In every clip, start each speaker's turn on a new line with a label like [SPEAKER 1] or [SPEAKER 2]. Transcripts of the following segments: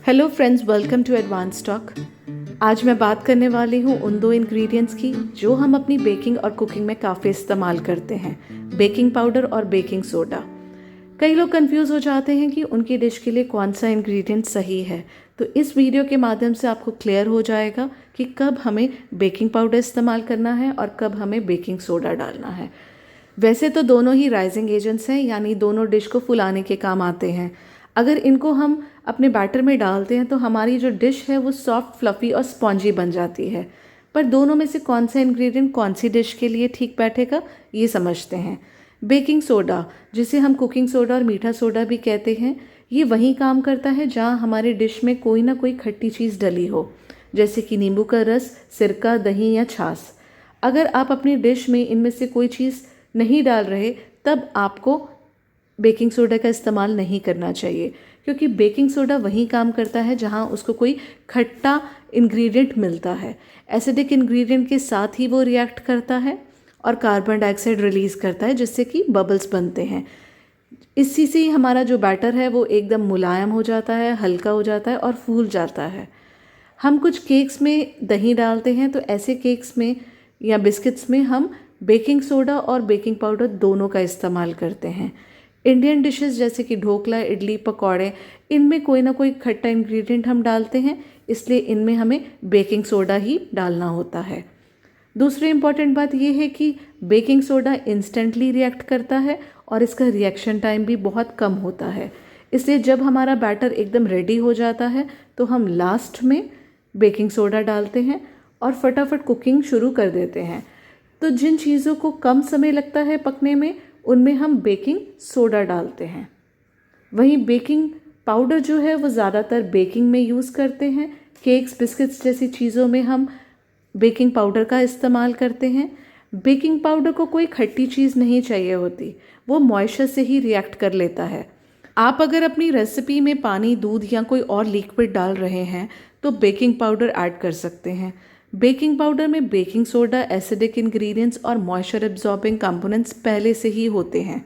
[SPEAKER 1] Hello friends, welcome to advance talk. आज मैं बात करने वाली हूँ उन दो इंग्रेडिएंट्स की जो हम अपनी बेकिंग और कुकिंग में काफ़ी इस्तेमाल करते हैं, बेकिंग पाउडर और बेकिंग सोडा। कई लोग कंफ्यूज हो जाते हैं कि उनकी डिश के लिए कौन सा इंग्रेडिएंट सही है, तो इस वीडियो के माध्यम से आपको क्लियर हो जाएगा कि कब हमें बेकिंग पाउडर इस्तेमाल करना है और कब हमें बेकिंग सोडा डालना है। वैसे तो दोनों ही राइजिंग एजेंट्स हैं, यानी दोनों डिश को फुलाने के काम आते हैं। अगर इनको हम अपने बैटर में डालते हैं तो हमारी जो डिश है वो सॉफ्ट, फ्लफ़ी और स्पॉन्जी बन जाती है। पर दोनों में से कौन सा इंग्रेडिएंट कौन सी डिश के लिए ठीक बैठेगा, ये समझते हैं। बेकिंग सोडा, जिसे हम कुकिंग सोडा और मीठा सोडा भी कहते हैं, ये वहीं काम करता है जहाँ हमारे डिश में कोई ना कोई खट्टी चीज़ डली हो, जैसे कि नींबू का रस, सिरका, दही या छाछ। अगर आप अपनी डिश में इनमें से कोई चीज़ नहीं डाल रहे, तब आपको बेकिंग सोडा का इस्तेमाल नहीं करना चाहिए, क्योंकि बेकिंग सोडा वहीं काम करता है जहां उसको कोई खट्टा इंग्रेडिएंट मिलता है। एसिडिक इंग्रेडिएंट के साथ ही वो रिएक्ट करता है और कार्बन डाइऑक्साइड रिलीज़ करता है, जिससे कि बबल्स बनते हैं। इसी से ही हमारा जो बैटर है वो एकदम मुलायम हो जाता है, हल्का हो जाता है और फूल जाता है। हम कुछ केक्स में दही डालते हैं, तो ऐसे केक्स में या बिस्किट्स में हम बेकिंग सोडा और बेकिंग पाउडर दोनों का इस्तेमाल करते हैं। इंडियन डिशेस जैसे कि ढोकला, इडली, पकौड़े, इनमें कोई ना कोई खट्टा इंग्रेडिएंट हम डालते हैं, इसलिए इनमें हमें बेकिंग सोडा ही डालना होता है। दूसरी इम्पॉर्टेंट बात यह है कि बेकिंग सोडा इंस्टेंटली रिएक्ट करता है और इसका रिएक्शन टाइम भी बहुत कम होता है। इसलिए जब हमारा बैटर एकदम रेडी हो जाता है तो हम लास्ट में बेकिंग सोडा डालते हैं और फटाफट कुकिंग शुरू कर देते हैं। तो जिन चीज़ों को कम समय लगता है पकने में, उनमें हम बेकिंग सोडा डालते हैं। वहीं बेकिंग पाउडर जो है वो ज़्यादातर बेकिंग में यूज़ करते हैं। केक्स, बिस्किट्स जैसी चीज़ों में हम बेकिंग पाउडर का इस्तेमाल करते हैं। बेकिंग पाउडर को कोई खट्टी चीज़ नहीं चाहिए होती, वो मॉइस्चर से ही रिएक्ट कर लेता है। आप अगर अपनी रेसिपी में पानी, दूध या कोई और लिक्विड डाल रहे हैं तो बेकिंग पाउडर ऐड कर सकते हैं। बेकिंग पाउडर में बेकिंग सोडा, एसिडिक इंग्रेडिएंट्स और मॉइस्चर एब्जॉर्बिंग कंपोनेंट्स पहले से ही होते हैं।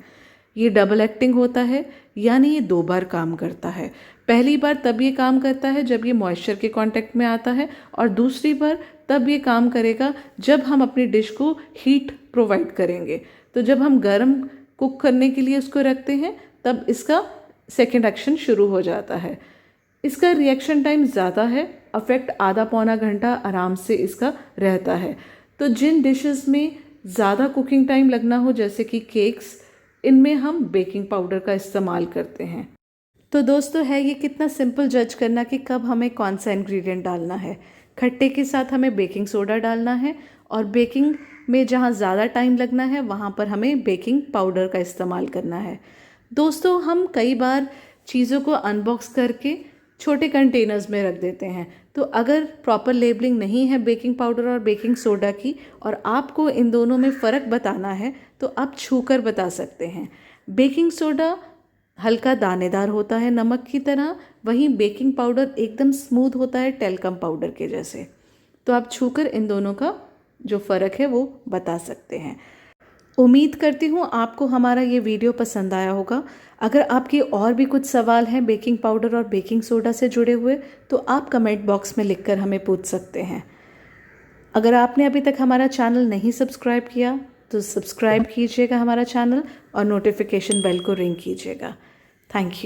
[SPEAKER 1] ये डबल एक्टिंग होता है, यानी ये दो बार काम करता है। पहली बार तब ये काम करता है जब ये मॉइस्चर के कांटेक्ट में आता है, और दूसरी बार तब ये काम करेगा जब हम अपनी डिश को हीट प्रोवाइड करेंगे। तो जब हम गर्म कुक करने के लिए उसको रखते हैं, तब इसका सेकेंड एक्शन शुरू हो जाता है। इसका रिएक्शन टाइम ज़्यादा है, अफेक्ट आधा पौना घंटा आराम से इसका रहता है। तो जिन डिशेस में ज़्यादा कुकिंग टाइम लगना हो, जैसे कि केक्स, इनमें हम बेकिंग पाउडर का इस्तेमाल करते हैं। तो दोस्तों, है ये कितना सिंपल जज करना कि कब हमें कौन सा इंग्रेडिएंट डालना है। खट्टे के साथ हमें बेकिंग सोडा डालना है, और बेकिंग में जहाँ ज़्यादा टाइम लगना है वहाँ पर हमें बेकिंग पाउडर का इस्तेमाल करना है। दोस्तों, हम कई बार चीज़ों को अनबॉक्स करके छोटे कंटेनर्स में रख देते हैं। तो अगर प्रॉपर लेबलिंग नहीं है बेकिंग पाउडर और बेकिंग सोडा की, और आपको इन दोनों में फ़र्क बताना है, तो आप छूकर बता सकते हैं। बेकिंग सोडा हल्का दानेदार होता है, नमक की तरह, वहीं बेकिंग पाउडर एकदम स्मूथ होता है, टेल्कम पाउडर के जैसे। तो आप छूकर इन दोनों का जो फ़र्क है वो बता सकते हैं। उम्मीद करती हूँ आपको हमारा ये वीडियो पसंद आया होगा। अगर आपके और भी कुछ सवाल हैं बेकिंग पाउडर और बेकिंग सोडा से जुड़े हुए, तो आप कमेंट बॉक्स में लिखकर हमें पूछ सकते हैं। अगर आपने अभी तक हमारा चैनल नहीं सब्सक्राइब किया तो सब्सक्राइब कीजिएगा हमारा चैनल, और नोटिफिकेशन बेल को रिंग कीजिएगा। Thank you.